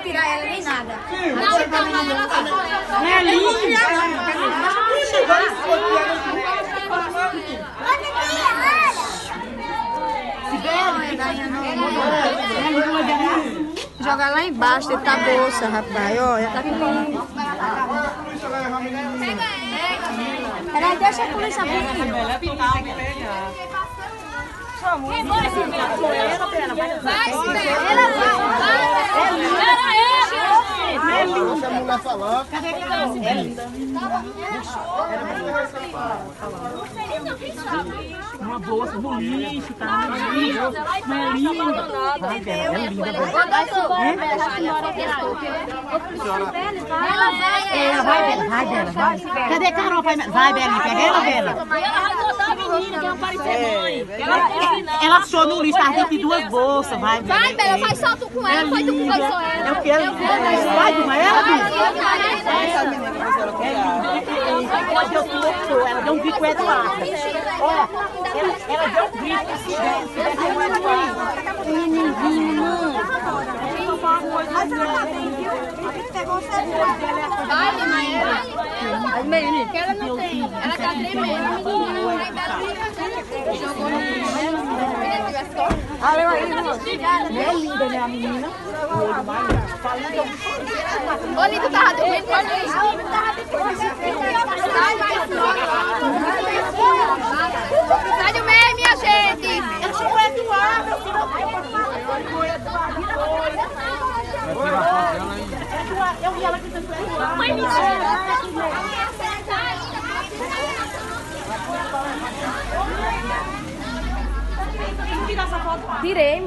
tirar ela nem nada. Não, então ela só. É linda. Joga lá embaixo, dentro da bolsa, rapaz. Olha, tá com... Peraí, deixa a polícia vir. Deixa a mulher falar. É linda. Uma bolsa no lixo, tá? Não é linda. Vai, Bela, é linda. Ela vai, Bela, vai. Cadê Carol? Vai, Bela, pega ela, Bela. Ela vai botar a menina que não apareceu mãe. Ela achou no lixo, tá dentro de duas bolsas, vai, Bela. Vai, Bela, faz só tu com ela, foi tu que faz só ela. Eu quero. Vai, Duma, ela, ela deu um bico Eduardo. Olha, ela deu um bico. Mas ela tá bem, viu? Pegou o celular dela. Vai, mãe, que ela não tem. Ela tá tremendo. Jogou no É linda, né, a menina? Ô, Lindo, tava dormindo, olha aí. Sai do meio, minha gente. Ela chegou a Eduardo. Eu vi ela gritando com Eduardo. Mãe, me tira essa foto. Tirei,